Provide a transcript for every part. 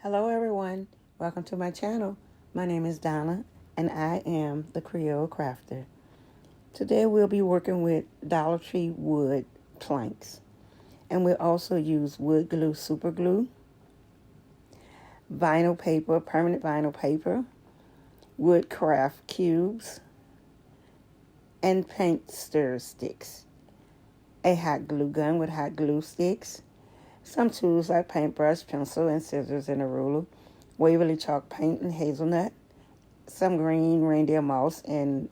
Hello everyone, welcome to my channel. My name is Donna and I am the Creole Crafter. Today we'll be working with Dollar Tree wood planks, and we'll also use wood glue super glue, vinyl paper, permanent vinyl paper, wood craft cubes, and paint stir sticks, a hot glue gun with hot glue sticks, some tools like paintbrush, pencil, and scissors, and a ruler, Waverly chalk paint and hazelnut, some green reindeer moss and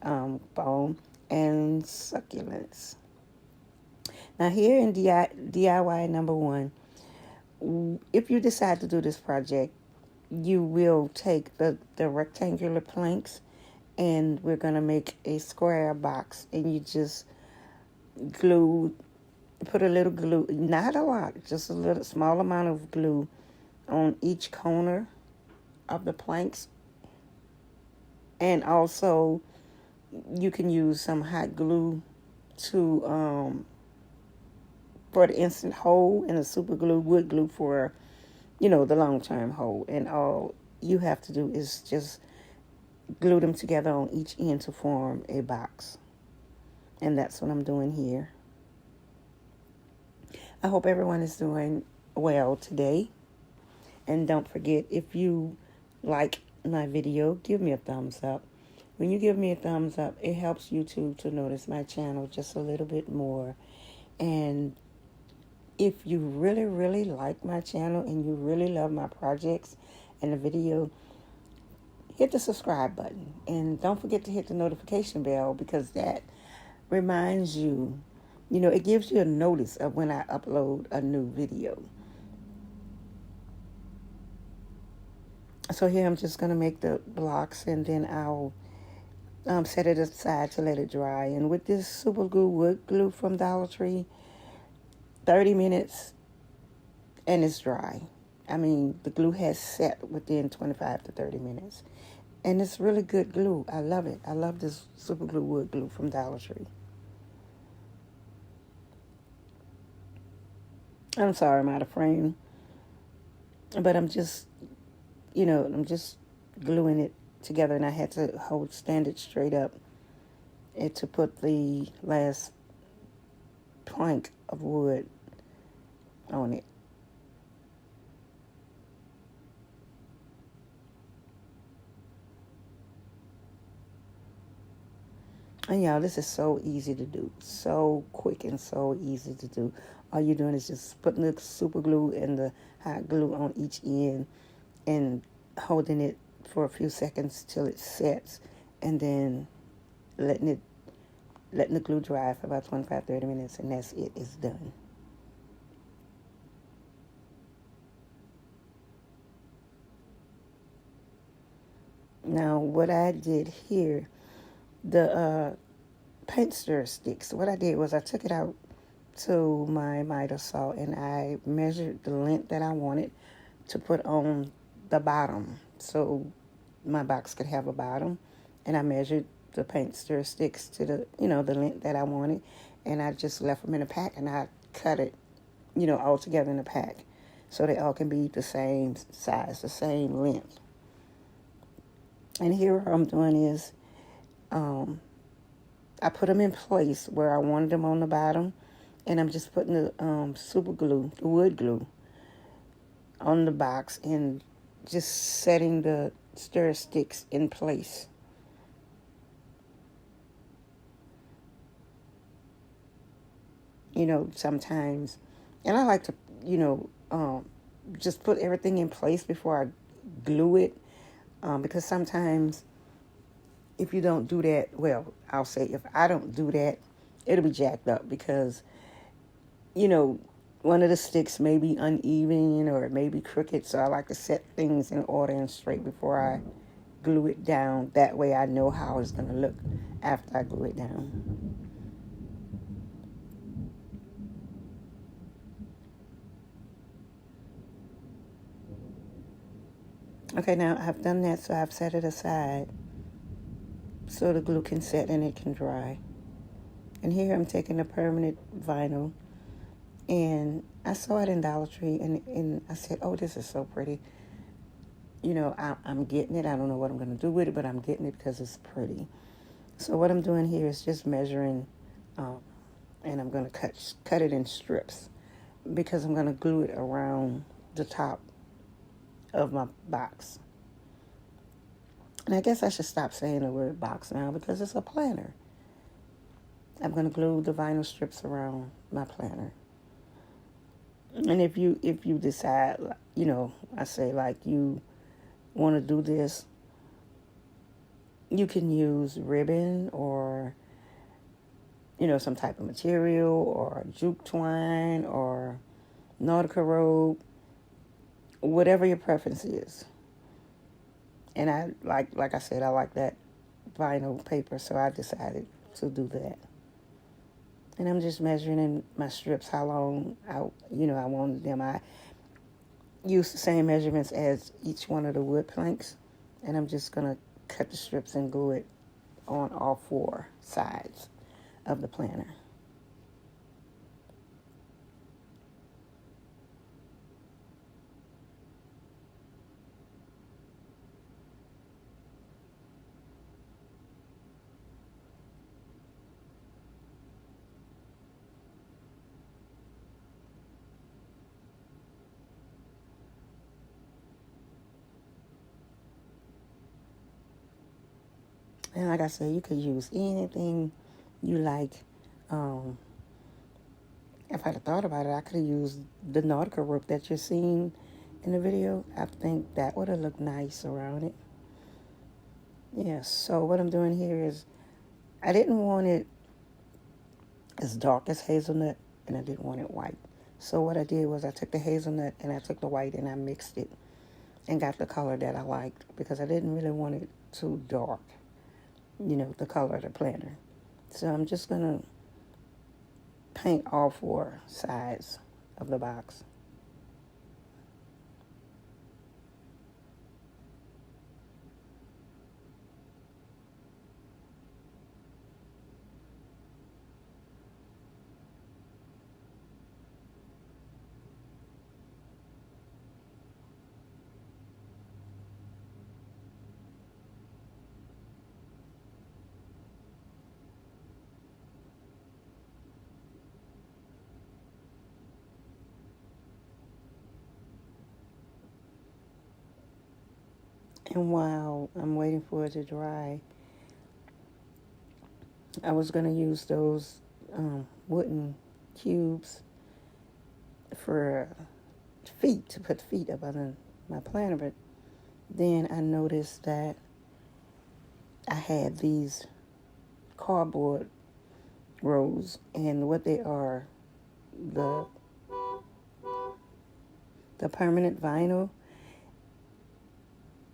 foam, and succulents. Now here in DIY number one, if you decide to do this project, you will take the rectangular planks, and we're going to make a square box, and you just put a little glue, not a lot, just a little small amount of glue on each corner of the planks. And also you can use some hot glue to for the instant hold, and a super glue, wood glue for the long-term hold. And all you have to do is just glue them together on each end to form a box. And that's what I'm doing here. I hope everyone is doing well today. And don't forget, if you like my video, give me a thumbs up. When you give me a thumbs up, it helps YouTube to notice my channel just a little bit more. And if you really, really like my channel and you really love my projects and the video, hit the subscribe button. And don't forget to hit the notification bell, because that reminds you, it gives you a notice of when I upload a new video. So here I'm just going to make the blocks, and then I'll set it aside to let it dry. And with this super glue, wood glue from Dollar Tree, 30 minutes and it's dry. I mean, the glue has set within 25 to 30 minutes. And it's really good glue. I love it. I love this super glue, wood glue from Dollar Tree. I'm sorry I'm out of frame, but I'm just gluing it together, and I had to stand it straight up and to put the last plank of wood on it. And y'all, this is so easy to do, so quick and so easy to do. All you're doing is just putting the super glue and the hot glue on each end and holding it for a few seconds till it sets, and then letting the glue dry for about 25-30 minutes, and that's it. It's done. Now, what I did here, the paint stir sticks, what I did was I took it out to my miter saw, and I measured the length that I wanted to put on the bottom, so my box could have a bottom. And I measured the paint stir sticks to the length that I wanted, and I just left them in a pack, and I cut it all together in a pack so they all can be the same size, the same length. And here what I'm doing is I put them in place where I wanted them on the bottom, and I'm just putting the super glue, the wood glue, on the box and just setting the stir sticks in place. Sometimes, and I like to, just put everything in place before I glue it, because sometimes if you don't do that, well, I'll say if I don't do that, it'll be jacked up, because, one of the sticks may be uneven or it may be crooked, so I like to set things in order and straight before I glue it down. That way I know how it's going to look after I glue it down. Okay, now I've done that, so I've set it aside so the glue can set and it can dry. And here I'm taking a permanent vinyl, and I saw it in Dollar Tree, and I said, oh, this is so pretty. I'm getting it. I don't know what I'm going to do with it, but I'm getting it because it's pretty. So what I'm doing here is just measuring, um, and I'm going to cut it in strips because I'm going to glue it around the top of my box. And I guess I should stop saying the word box now because it's a planner. I'm going to glue the vinyl strips around my planner. And if you decide, I say like you want to do this, you can use ribbon or some type of material or jute twine or Nautica rope, whatever your preference is. And I like I said, I like that vinyl paper, so I decided to do that. And I'm just measuring in my strips how long I wanted them. I use the same measurements as each one of the wood planks, and I'm just gonna cut the strips and glue it on all four sides of the planner. And like I said, you could use anything you like. Um, if I'd have thought about it, I could have used the Nautica rope that you're seeing in the video. I think that would have looked nice around it. Yeah, so what I'm doing here is I didn't want it as dark as hazelnut, and I didn't want it white. So what I did was I took the hazelnut and I took the white and I mixed it and got the color that I liked because I didn't really want it too dark, the color of the planner. So I'm just going to paint all four sides of the box. And while I'm waiting for it to dry, I was going to use those wooden cubes for feet, to put feet up on my planner, but then I noticed that I had these cardboard rolls, and what they are, the permanent vinyl,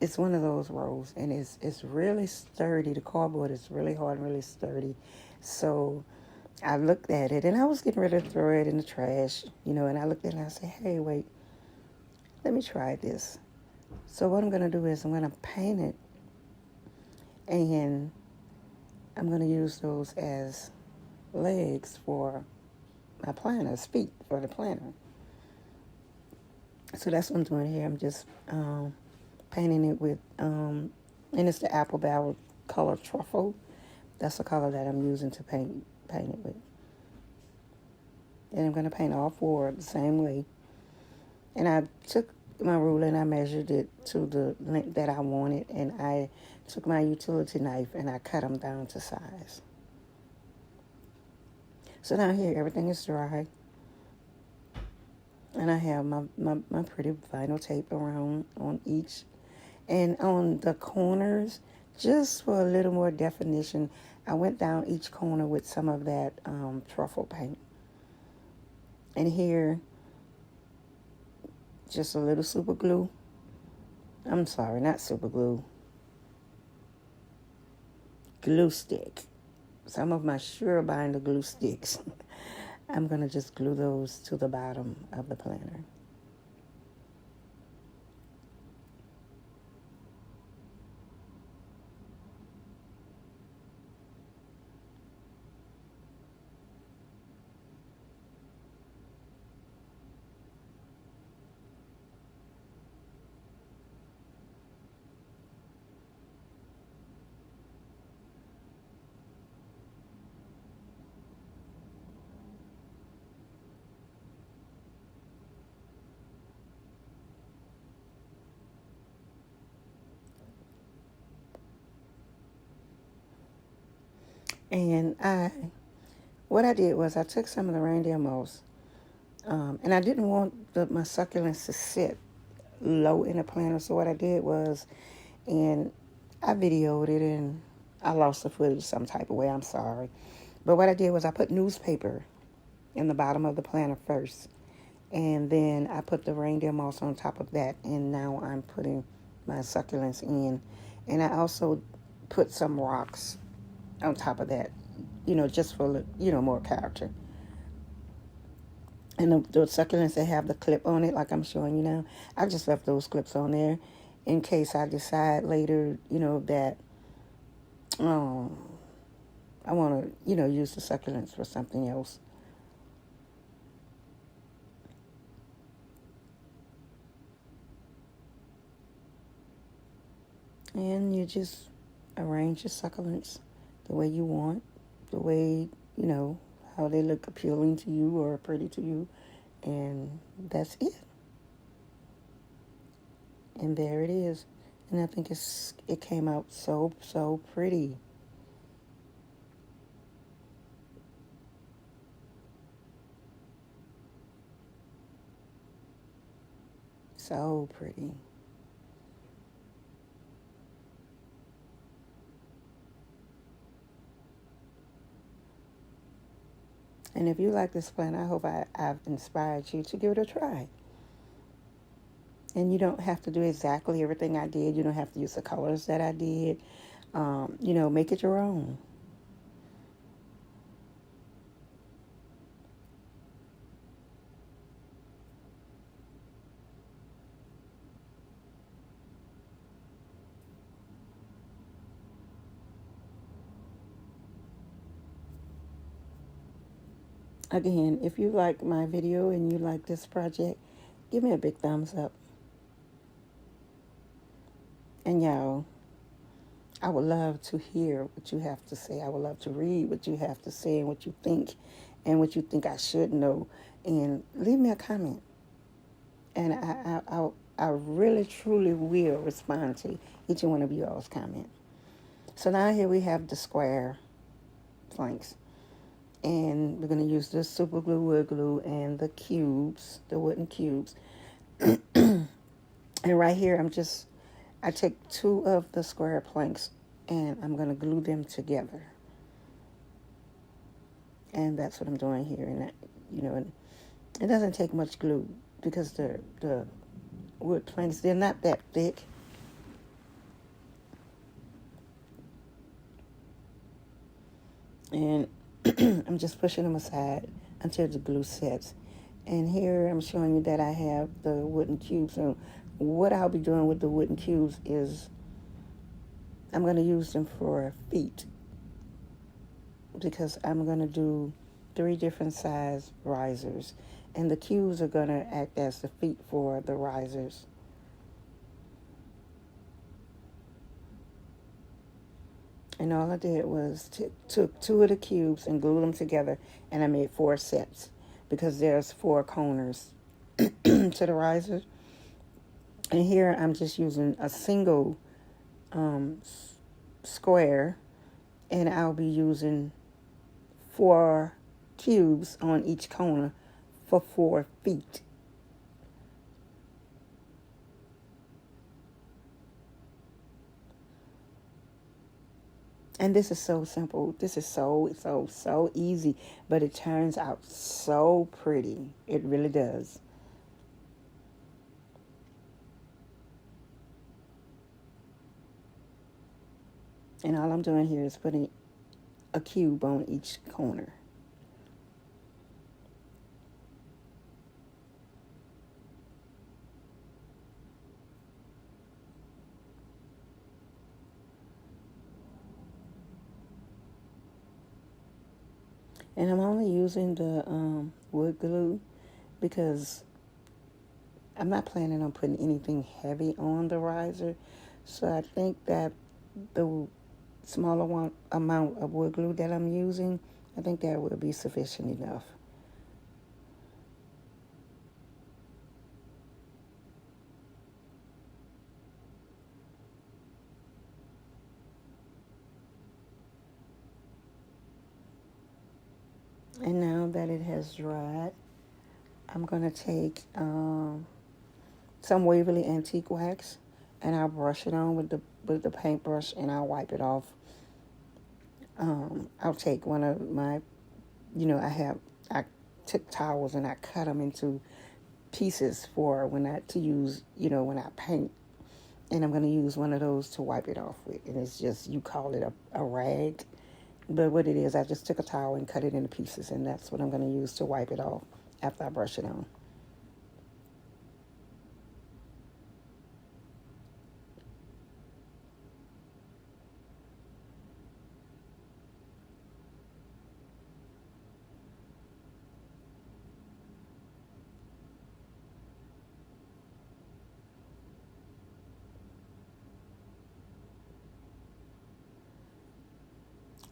it's one of those rolls, and it's really sturdy. The cardboard is really hard and really sturdy. So I looked at it, and I was getting ready to throw it in the trash, and I looked at it and I said, hey, wait, let me try this. So what I'm going to do is I'm going to paint it, and I'm going to use those as legs for my planner's feet for the planner. So that's what I'm doing here. I'm just painting it with, and it's the apple barrel color truffle. That's the color that I'm using to paint it with. And I'm going to paint all four the same way. And I took my ruler and I measured it to the length that I wanted, and I took my utility knife and I cut them down to size. So now here, everything is dry. And I have my pretty vinyl tape around on each. And on the corners, just for a little more definition, I went down each corner with some of that truffle paint. And here, just a little super glue. I'm sorry, not super glue. Glue stick. Some of my Sure Binder glue sticks. I'm going to just glue those to the bottom of the planner. And what I did was I took some of the reindeer moss, and I didn't want my succulents to sit low in the planter. So what I did was, and I videoed it, and I lost the footage some type of way. I'm sorry. But what I did was I put newspaper in the bottom of the planter first. And then I put the reindeer moss on top of that. And now I'm putting my succulents in. And I also put some rocks on top of that, just for, more character. And the succulents that have the clip on it, like I'm showing you now, I just left those clips on there in case I decide later, that I want to, use the succulents for something else. And you just arrange your succulents the way you want, the way, how they look appealing to you or pretty to you. And that's it. And there it is. And I think it came out so, so pretty. So pretty. And if you like this plant, I hope I've inspired you to give it a try. And you don't have to do exactly everything I did. You don't have to use the colors that I did. Make it your own. Again, if you like my video and you like this project, give me a big thumbs up. And y'all, I would love to hear what you have to say. I would love to read what you have to say and what you think I should know. And leave me a comment. And I really, truly will respond to each and one of you all's comment. So now here we have the square planks. And we're going to use this super glue, wood glue, and the cubes, the wooden cubes. And right here, I take 2 of the square planks and I'm going to glue them together. And that's what I'm doing here. And, and it doesn't take much glue because the wood planks, they're not that thick. And I'm just pushing them aside until the glue sets. And here I'm showing you that I have the wooden cubes. So what I'll be doing with the wooden cubes is I'm going to use them for feet, because I'm going to do 3 different size risers. And the cubes are going to act as the feet for the risers. And all I did was took 2 of the cubes and glued them together, and I made 4 sets because there's 4 corners to the riser. And here I'm just using a single square, and I'll be using 4 cubes on each corner for 4 feet. And this is so simple. This is so easy, but it turns out so pretty. It really does. And all I'm doing here is putting a cube on each corner. And I'm only using the wood glue because I'm not planning on putting anything heavy on the riser. So I think that the smaller amount of wood glue that I'm using, I think that will be sufficient enough. And now that it has dried, I'm going to take some Waverly Antique Wax, and I'll brush it on with the paintbrush, and I'll wipe it off. I'll take one of my, I took towels and I cut them into pieces for to use, when I paint. And I'm going to use one of those to wipe it off with. And it's just, you call it a rag. But what it is, I just took a towel and cut it into pieces, and that's what I'm going to use to wipe it off after I brush it on.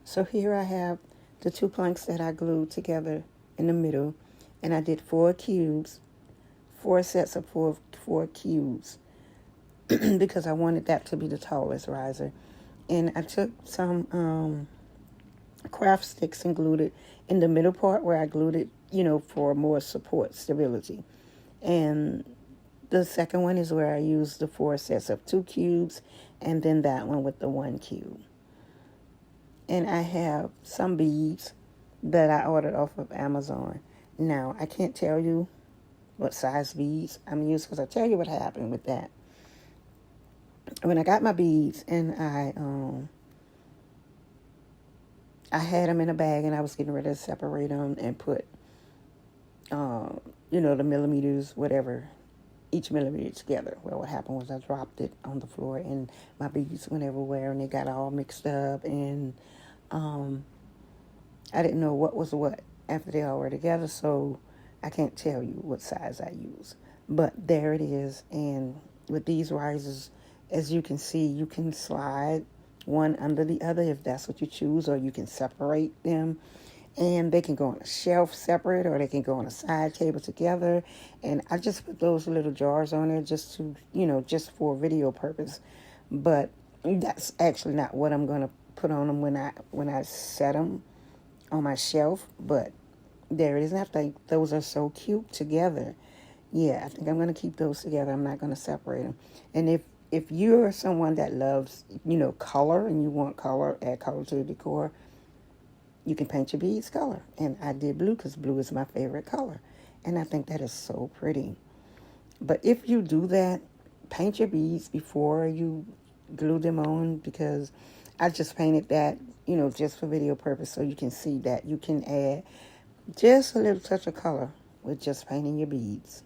So here I have the two planks that I glued together in the middle, and I did 4 cubes, 4 sets of four cubes, because I wanted that to be the tallest riser. And I took some craft sticks and glued it in the middle part where I glued it, for more support, stability. And the second one is where I used the 4 sets of 2 cubes, and then that one with the 1 cube. And I have some beads that I ordered off of Amazon. Now, I can't tell you what size beads I'm using, because I'll tell you what happened with that. When I got my beads, and I had them in a bag, and I was getting ready to separate them and put, the millimeters, whatever, each millimeter together. Well, what happened was I dropped it on the floor, and my beads went everywhere, and they got all mixed up, and I didn't know what was what after they all were together, so I can't tell you what size I use. But there it is, and with these risers, as you can see, you can slide one under the other if that's what you choose, or you can separate them. And they can go on a shelf separate, or they can go on a side table together. And I just put those little jars on there just to, just for video purpose. But that's actually not what I'm going to put on them when I set them on my shelf. But there it is. And I think those are so cute together. Yeah, I think I'm going to keep those together. I'm not going to separate them. And if you're someone that loves, color, and you want color, add color to the decor, you can paint your beads color. And I did blue because blue is my favorite color. And I think that is so pretty. But if you do that, paint your beads before you glue them on, because I just painted that, just for video purpose, so you can see that you can add just a little touch of color with just painting your beads.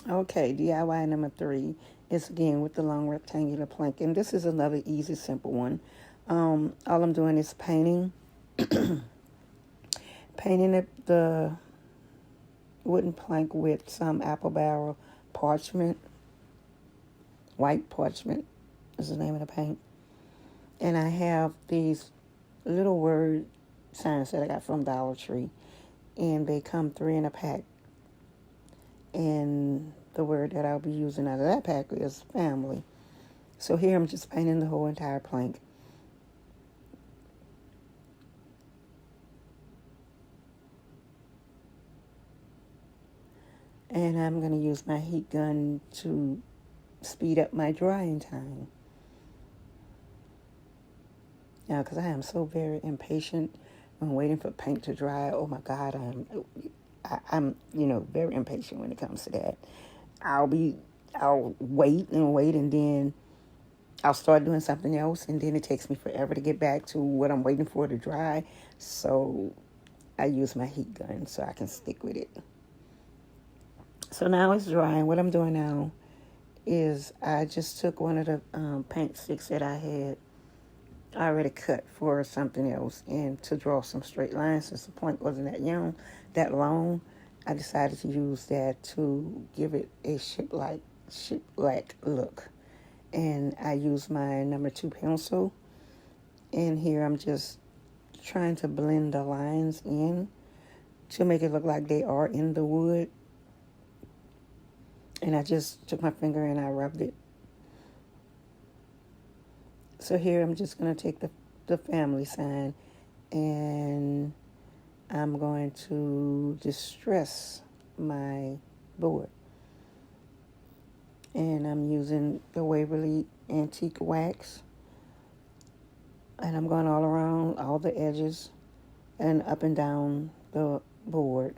Okay, DIY number 3 is again with the long rectangular plank, and this is another easy, simple one. All I'm doing is painting the wooden plank with some apple barrel parchment. White parchment is the name of the paint. And I have these little word signs that I got from Dollar Tree, and they come 3 in a pack. And the word that I'll be using out of that pack is family. So here I'm just painting the whole entire plank. And I'm going to use my heat gun to speed up my drying time. Now, because I am so very impatient when waiting for paint to dry. Oh my God, I'm very impatient when it comes to that. I'll wait, and then I'll start doing something else, and then it takes me forever to get back to what I'm waiting for to dry. So I use my heat gun so I can stick with it. So now it's drying. What I'm doing now is I just took one of the paint sticks that I had already cut for something else, and to draw some straight lines, since the point wasn't that long, I decided to use that to give it a ship-like look. And I used my number 2 pencil, and here I'm just trying to blend the lines in to make it look like they are in the wood. And I just took my finger and I rubbed it. So here I'm just going to take the the family sign, and I'm going to distress my board. And I'm using the Waverly Antique Wax. And I'm going all around all the edges and up and down the board.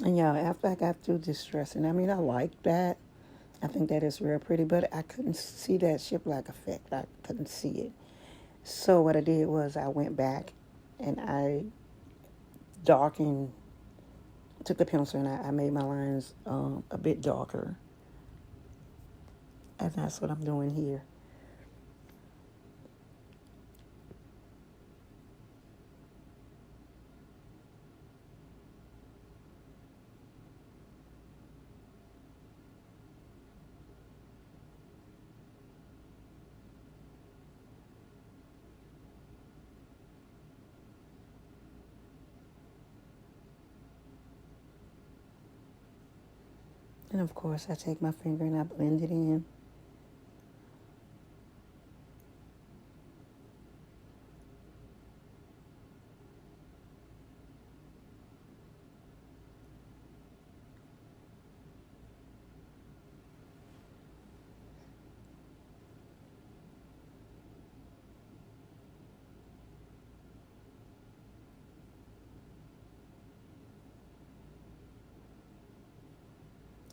And y'all, after I got through distressing, I mean, I like that. I think that is real pretty, but I couldn't see that shiplap effect. I couldn't see it. So what I did was I went back and I darkened, took the pencil and I made my lines a bit darker. And that's what I'm doing here. And of course, I take my finger and I blend it in.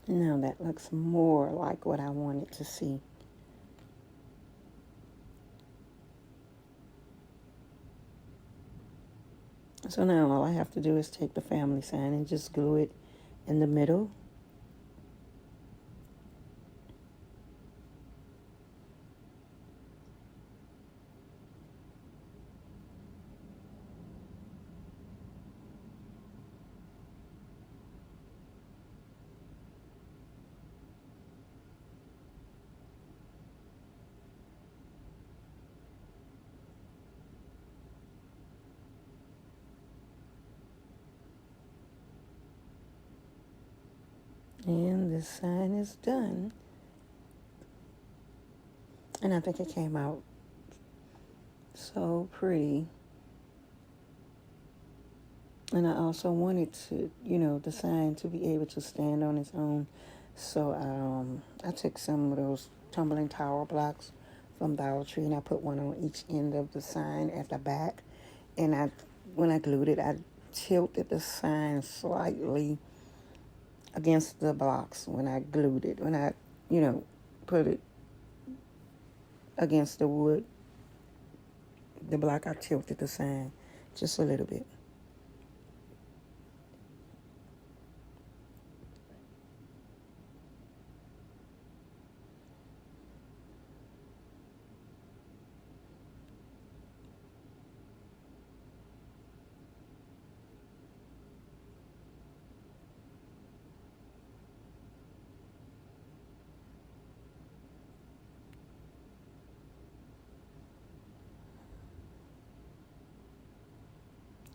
Now that looks more like what I wanted to see. So now all I have to do is take the family sign and just glue it in the middle. And this sign is done. And I think it came out so pretty. And I also wanted to, the sign to be able to stand on its own. So I took some of those tumbling tower blocks from Dollar Tree and I put one on each end of the sign at the back. And when I glued it, I tilted the sign slightly against the blocks when I glued it. When I, put it against the wood, the block, I tilted the sign just a little bit.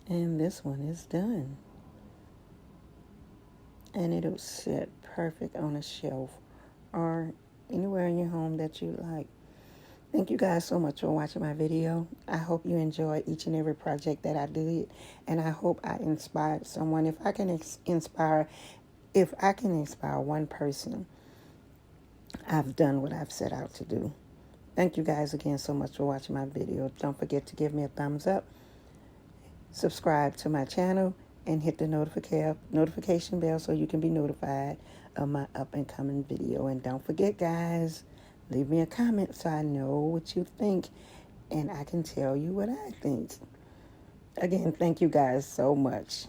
And this one is done. And it'll sit perfect on a shelf or anywhere in your home that you like. Thank you guys so much for watching my video. I hope you enjoy each and every project that I did. And I hope I inspired someone. If I can inspire one person, I've done what I've set out to do. Thank you guys again so much for watching my video. Don't forget to give me a thumbs up. Subscribe to my channel and hit the notification bell so you can be notified of my up and coming video. And don't forget, guys, leave me a comment so I know what you think and I can tell you what I think. Again, thank you guys so much.